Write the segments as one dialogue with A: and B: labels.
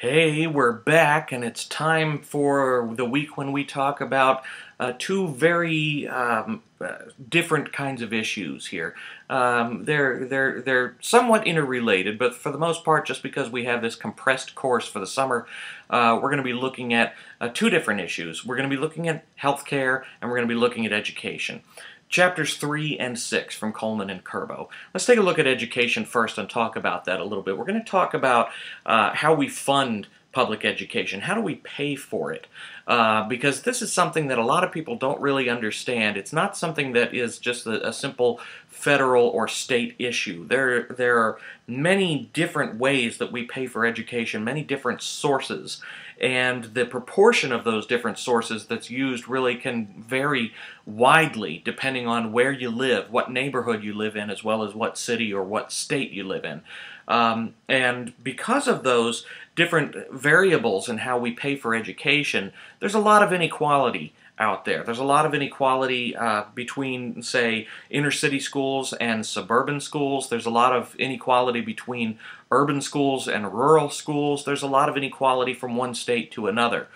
A: Hey, we're back, and it's time for the week when we talk about two very different kinds of issues here. They're somewhat interrelated, but for the most part, just because we have this compressed course for the summer, we're going to be looking at two different issues. We're going to be looking at healthcare, and we're going to be looking at education. Chapters 3 and 6 from Coleman and Curbo. Let's take a look at education first and talk about that a little bit. We're going to talk about how we fund public education. How do we pay for it? Because this is something that a lot of people don't really understand. It's not something that is just a simple federal or state issue. There are many different ways that we pay for education, many different sources, and the proportion of those different sources that's used really can vary widely depending on where you live, what neighborhood you live in, as well as what city or what state you live in. And because of those different variables in how we pay for education, there's a lot of inequality out there. There's a lot of inequality between, say, inner city schools and suburban schools. There's a lot of inequality between urban schools and rural schools. There's a lot of inequality from one state to another.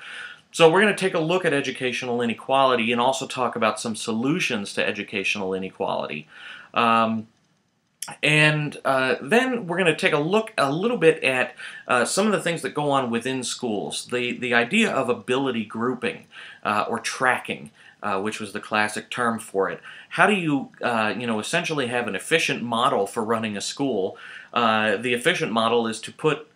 A: So we're going to take a look at educational inequality and also talk about some solutions to educational inequality. Then we're going to take a look a little bit at some of the things that go on within schools. The idea of ability grouping or tracking, which was the classic term for it. How do you, essentially have an efficient model for running a school? The efficient model is to put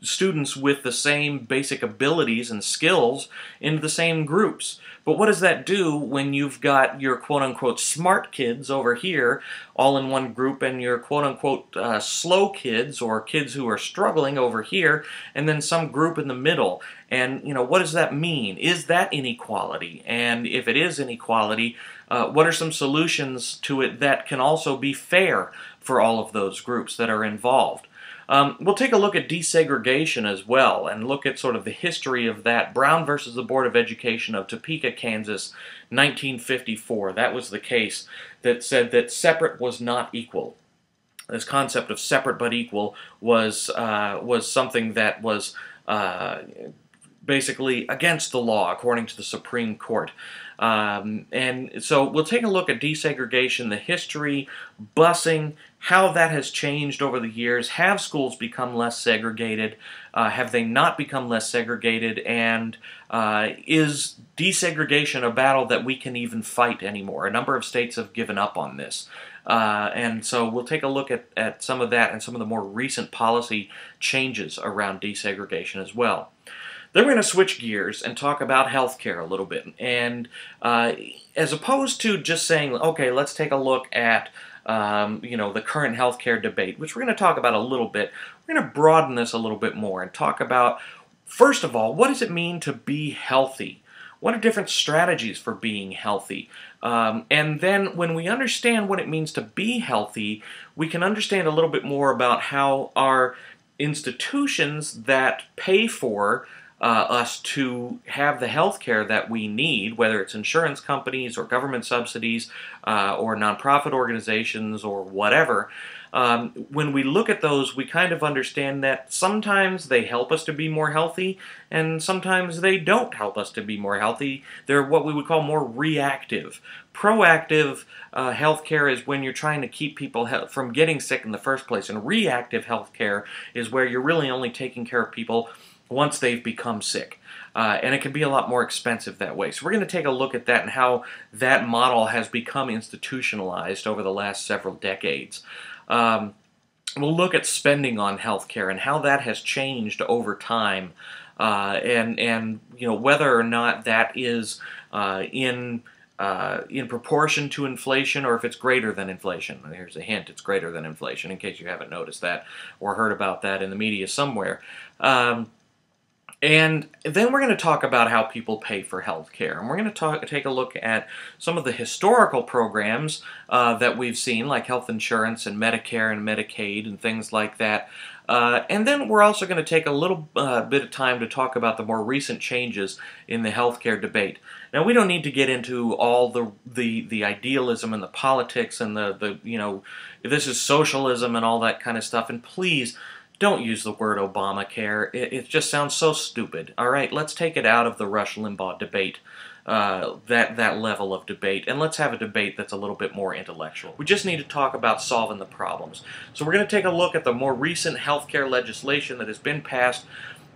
A: students with the same basic abilities and skills into the same groups. But what does that do when you've got your quote-unquote smart kids over here all in one group and your quote-unquote slow kids or kids who are struggling over here and then some group in the middle? And, what does that mean? Is that inequality? And if it is inequality, what are some solutions to it that can also be fair for all of those groups that are involved? We'll take a look at desegregation as well and look at sort of the history of that. Brown versus the Board of Education of Topeka, Kansas, 1954. That was the case that said that separate was not equal. This concept of separate but equal was something that was basically against the law, according to the Supreme Court. And so we'll take a look at desegregation, the history, busing, how that has changed over the years. Have schools become less segregated? Have they not become less segregated? And is desegregation a battle that we can even fight anymore? A number of states have given up on this. And so we'll take a look at some of that and some of the more recent policy changes around desegregation as well. Then we're going to switch gears and talk about healthcare a little bit. And as opposed to just saying, okay, let's take a look at the current healthcare debate, which we're going to talk about a little bit, we're going to broaden this a little bit more and talk about, first of all, what does it mean to be healthy? What are different strategies for being healthy? And then when we understand what it means to be healthy, we can understand a little bit more about how our institutions that pay for us to have the health care that we need, whether it's insurance companies or government subsidies or nonprofit organizations or whatever, when we look at those, we kind of understand that sometimes they help us to be more healthy and sometimes they don't help us to be more healthy. They're what we would call more reactive. Proactive health care is when you're trying to keep people from getting sick in the first place, and reactive health care is where you're really only taking care of people once they've become sick. And it can be a lot more expensive that way. So we're going to take a look at that and how that model has become institutionalized over the last several decades. We'll look at spending on healthcare and how that has changed over time, and whether or not that is in proportion to inflation or if it's greater than inflation. And here's a hint: it's greater than inflation, in case you haven't noticed that or heard about that in the media somewhere. And then we're going to talk about how people pay for health care. And we're going to take a look at some of the historical programs that we've seen, like health insurance and Medicare and Medicaid and things like that. And then we're also going to take a little bit of time to talk about the more recent changes in the healthcare debate. Now, we don't need to get into all the idealism and the politics and the this is socialism and all that kind of stuff. And please, Don't use the word Obamacare. It just sounds so stupid. All right, let's take it out of the Rush Limbaugh debate, that level of debate, and let's have a debate that's a little bit more intellectual. We just need to talk about solving the problems. So we're going to take a look at the more recent healthcare legislation that has been passed.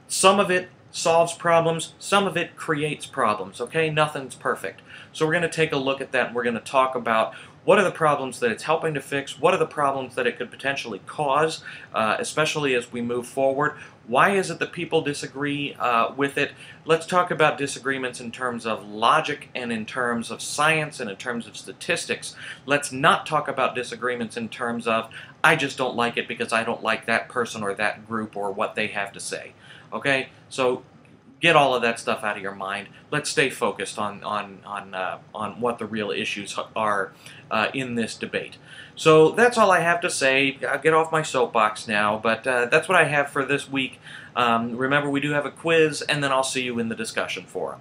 A: Some of it solves problems, some of it creates problems, okay? Nothing's perfect. So we're going to take a look at that, and we're going to talk about what are the problems that it's helping to fix, what are the problems that it could potentially cause, especially as we move forward. Why is it that people disagree with it? Let's talk about disagreements in terms of logic and in terms of science and in terms of statistics. Let's not talk about disagreements in terms of, I just don't like it because I don't like that person or that group or what they have to say. Okay? So get all of that stuff out of your mind. Let's stay focused on what the real issues are in this debate. So that's all I have to say. I'll get off my soapbox now, but that's what I have for this week. Remember, we do have a quiz, and then I'll see you in the discussion forum.